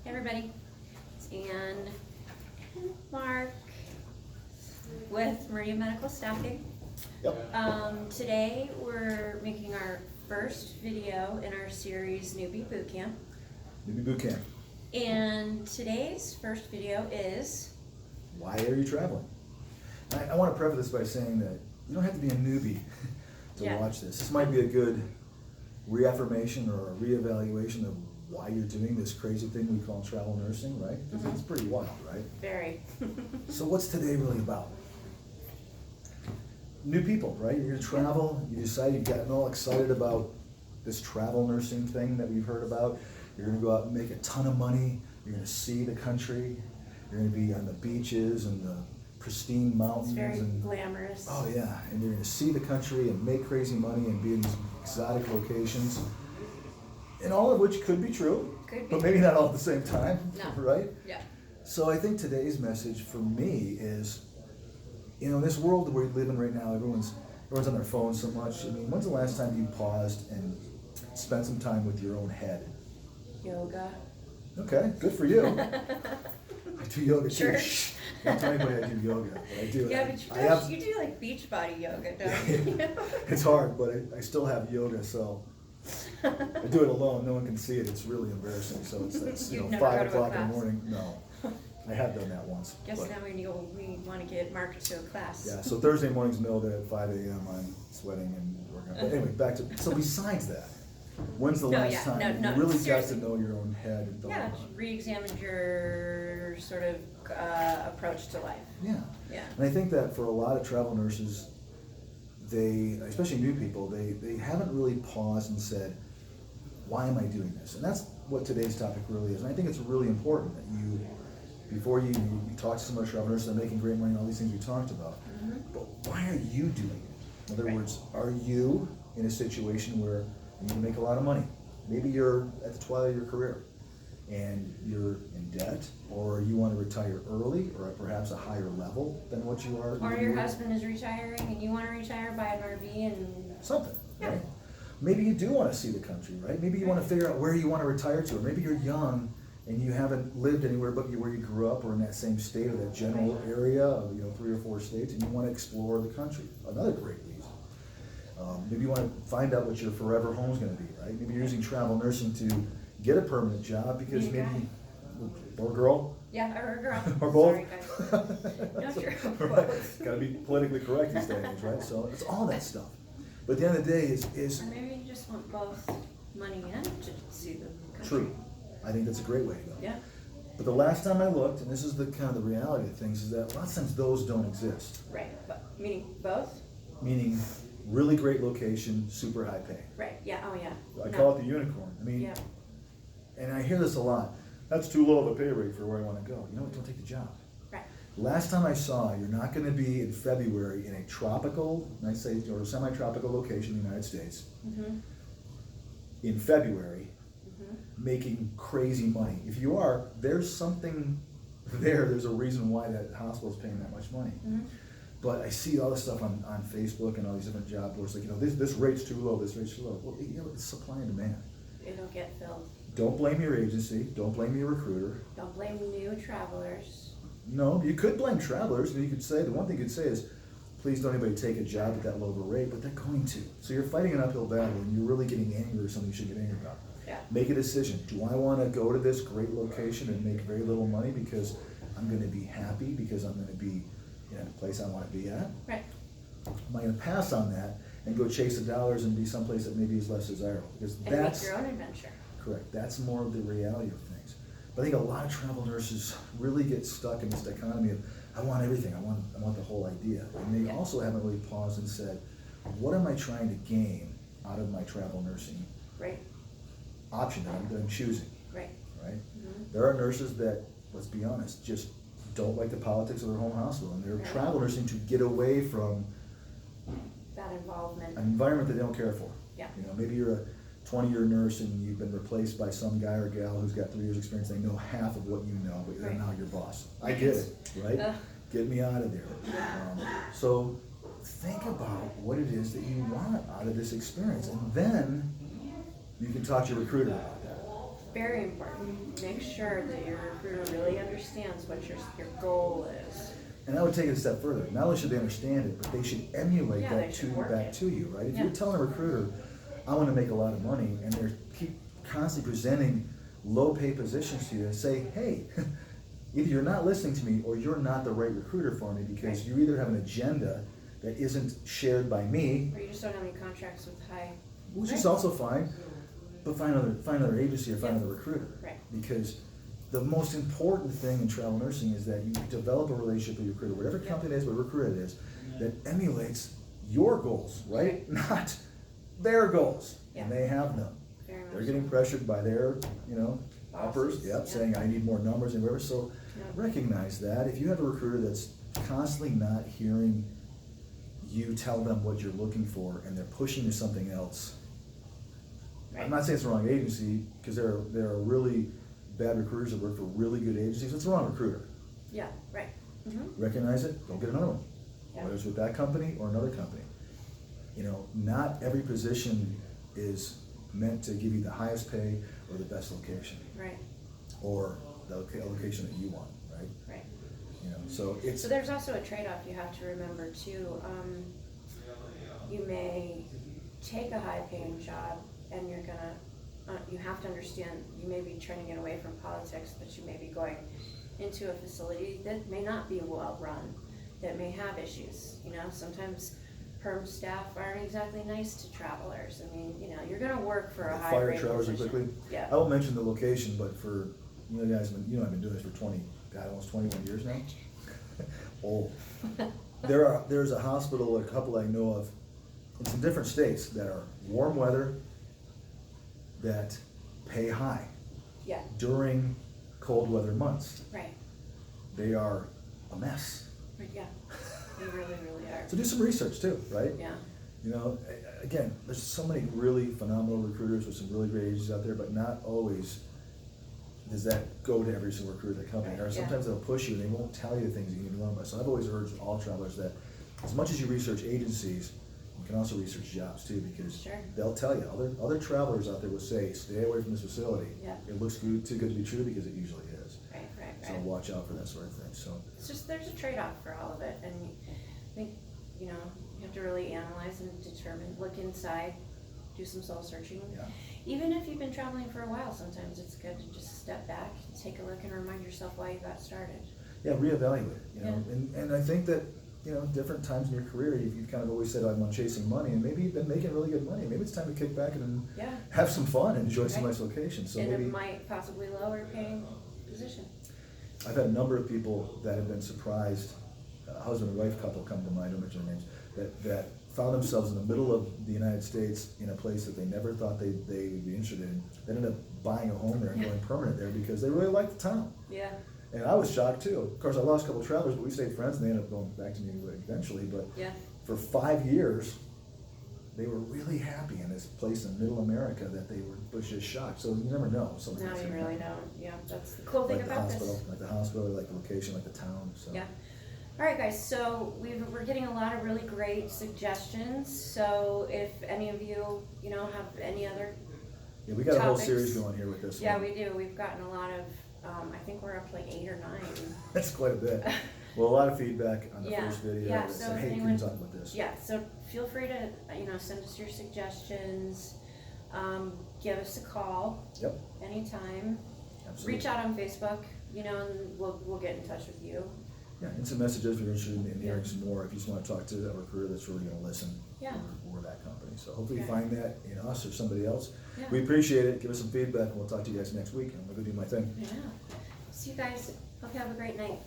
Hey everybody, it's Ann and Mark with Maria Medical Staffing. Yep. Today we're making our first video in our series Newbie Bootcamp. Newbie Bootcamp. And today's first video is... Why are you traveling? I want to preface this by saying that you don't have to be a newbie to watch this. This might be a good reaffirmation or a reevaluation of why you're doing this crazy thing we call travel nursing, right? Because it's pretty wild, right? Very. So what's today really about? New people, right? You're going to travel. You decide you've gotten all excited about this travel nursing thing that we've heard about. You're going to go out and make a ton of money. You're going to see the country. You're going to be on the beaches and the pristine mountains. It's very and glamorous. Oh yeah, and you're going to see the country and make crazy money and be in these exotic locations. And all of which could be true, but maybe not all at the same time, right? Yeah. So I think today's message for me is, you know, in this world that we live in right now, everyone's on their phone so much. I mean, when's the last time you paused and spent some time with your own head? Yoga. Okay, good for you. I do yoga too. Shh. Don't tell anybody I do yoga, but I do. Yeah, but you do like beach body yoga, don't you? It's hard, but I still have yoga, so I do it alone. No one can see it. It's really embarrassing. So it's you know, 5 o'clock in the morning. No, I have done that once. Guess now we want to get Mark to a class. Yeah. So Thursday morning's middle day at 5 a.m. I'm sweating and working. But anyway, back to so besides that, when's the last time you really got to know your own head and thought about it? Re-examined your sort of approach to life. Yeah. Yeah. And I think that for a lot of travel nurses, they, especially new people, they haven't really paused and said, why am I doing this? And that's what today's topic really is. And I think it's really important that you, before you talk to some other travel nurses that are making great money and all these things we talked about, but why are you doing it? In other words, are you in a situation where you can make a lot of money? Maybe you're at the twilight of your career and you're in debt, or you want to retire early or at perhaps a higher level than what you are. Or your husband is retiring and you want to retire, buy an RV and... Something, right? Maybe you do want to see the country, right? Maybe you want to figure out where you want to retire to, or maybe you're young and you haven't lived anywhere but where you grew up or in that same state or that general area of 3 or 4 states, and you want to explore the country. Another great reason. Maybe you want to find out what your forever home is going to be, right? Maybe you're using travel nursing to get a permanent job because maybe, or girl? Yeah, or a girl. Or both? Sorry, guys. No, sure. Right. Got to be politically correct these days, right? So it's all that stuff. But at the end of the day is Or maybe you just want both money and to see the country. True. I think that's a great way to go. Yeah. But the last time I looked, and this is the kind of the reality of things, is that a lot of times those don't exist. Right. But, meaning both? Meaning really great location, super high pay. Right. Yeah. Oh, yeah. I call it the unicorn. I mean, and I hear this a lot. That's too low of a pay rate for where I want to go. You know what? Don't take the job. Right. Last time I saw, you're not going to be in February in a tropical, and I say, or semi-tropical location in the United States, in February, making crazy money. If you are, there's something there. There's a reason why that hospital's paying that much money. But I see all this stuff on Facebook and all these different job boards, like, this rate's too low, this rate's too low. Well, it's supply and demand. It'll get filled. Don't blame your agency. Don't blame your recruiter. Don't blame new travelers. No, you could blame travelers. You could say, the one thing you could say is, please don't anybody take a job at that low of a rate, but they're going to. So you're fighting an uphill battle and you're really getting angry or something you should get angry about. Yeah. Make a decision. Do I want to go to this great location and make very little money because I'm going to be happy, because I'm going to be in a place I want to be at? Right. Am I going to pass on that and go chase the dollars and be someplace that maybe is less desirable? Because that's make your own adventure. Correct. That's more of the reality of things. But I think a lot of travel nurses really get stuck in this dichotomy of, I want everything. I want the whole idea. And they also haven't really paused and said, what am I trying to gain out of my travel nursing option that I'm choosing? Right. Right? There are nurses that, let's be honest, just don't like the politics of their home hospital, and they're travel nursing to get away from that involvement, an environment that they don't care for. Yeah. Maybe you're a 20-year nurse and you've been replaced by some guy or gal who's got 3 years experience. They know half of what you know, but they're now your boss. I get it, right? Get me out of there. So think about what it is that you want out of this experience, and then you can talk to your recruiter about that. Very important. Make sure that your recruiter really understands what your goal is. And I would take it a step further. Not only should they understand it, but they should emulate Yeah, that they should work back it. to you, right? If Yeah. you're telling a recruiter, I want to make a lot of money, and they're keep constantly presenting low pay positions to you, say, hey, either you're not listening to me or you're not the right recruiter for me, because you either have an agenda that isn't shared by me, Or you just don't have any contracts with high. which Right. is also fine, but find another agency or find Yeah. another recruiter. Right. Because the most important thing in travel nursing is that you develop a relationship with your recruiter, whatever Yeah. company it is, whatever recruiter it is, that emulates your goals, right? Right. Not their goals, and Yeah. they have them. Very much They're getting pressured by their, uppers, Bosses, yeah. saying, I need more numbers and whatever, so Yeah. recognize that. If you have a recruiter that's constantly not hearing you tell them what you're looking for, and they're pushing to something else, I'm Right. not saying it's the wrong agency, because there are really bad recruiters that work for really good agencies. It's the wrong recruiter. Yeah, right. Mm-hmm. Recognize it, don't get another one. Yeah. Whether it's with that company or another company. Not every position is meant to give you the highest pay or the best location, Right, or the location that you want, right? right. So it's. So there's also a trade-off you have to remember too. You may take a high-paying job and you're gonna, you have to understand, you may be trying to get away from politics, but you may be going into a facility that may not be well-run, that may have issues. Sometimes perm staff aren't exactly nice to travelers. I mean, you're gonna work for a Fire high-rate travelers position. quickly. Yeah. I won't mention the location, but for, guys, I've been doing this for almost 21 years now. Old. There's a hospital, a couple I know of, in some different states that are warm weather, that pay high Yeah, during cold weather months. right, They are a mess. right, yeah. They really, really are. So do some research too, right? Yeah, Again, there's so many really phenomenal recruiters with some really great agencies out there, but not always does that go to every single recruiter that company. Right, Or yeah. sometimes they'll push you and they won't tell you the things you need to learn about. So I've always urged all travelers that as much as you research agencies, you can also research jobs too, because Sure. they'll tell you, other travelers out there will say, stay away from this facility. Yeah. It looks too good to be true, because it usually is. right, right, So right. watch out for that sort of thing, so. It's just, there's a trade-off for all of it, and I think, you have to really analyze and determine, look inside, do some soul searching. Yeah. Even if you've been traveling for a while, sometimes it's good to just step back, take a look, and remind yourself why you got started. Yeah, reevaluate, Yeah. and I think that, different times in your career, you've kind of always said, I'm chasing money, and maybe you've been making really good money. Maybe it's time to kick back and Yeah. have some fun and enjoy some Right. nice locations. So And maybe, it might possibly lower paying position. I've had a number of people that have been surprised, a husband and wife couple come to mind, I don't mention their names, that found themselves in the middle of the United States in a place that they never thought they would be interested in. They ended up buying a home there and going permanent there because they really liked the town. Yeah, And I was shocked too. Of course, I lost a couple of travelers, but we stayed friends, and they ended up going back to me eventually. But yeah, for 5 years, they were really happy in this place in middle America that they was just shocked. So you never know. Something no, that's you gonna really happen. don't, yeah, that's the cool thing Like the about hospital, this. like the hospital, like the location, like the town. So Yeah. All right, guys, so we're getting a lot of really great suggestions, so if any of you, have any other, yeah, we got a whole topics. series going here with this yeah, one. we do, we've gotten a lot of, I think we're up to like 8 or 9. That's quite a bit. Well, a lot of feedback on the Yeah, first video. yeah, that so said, if hey, can you anyone- talk about this? Yeah, so feel free to, send us your suggestions, give us a call Yep, anytime, absolutely. reach out on Facebook, and we'll get in touch with you. Yeah, and some messages if you're interested in hearing some more. If you just want to talk to a recruiter that's really going to listen. Yeah. Or that company. So hopefully you Okay. find that in us or somebody else. Yeah. We appreciate it. Give us some feedback, and we'll talk to you guys next week. I'm going to go do my thing. Yeah. See you guys. Hope you have a great night.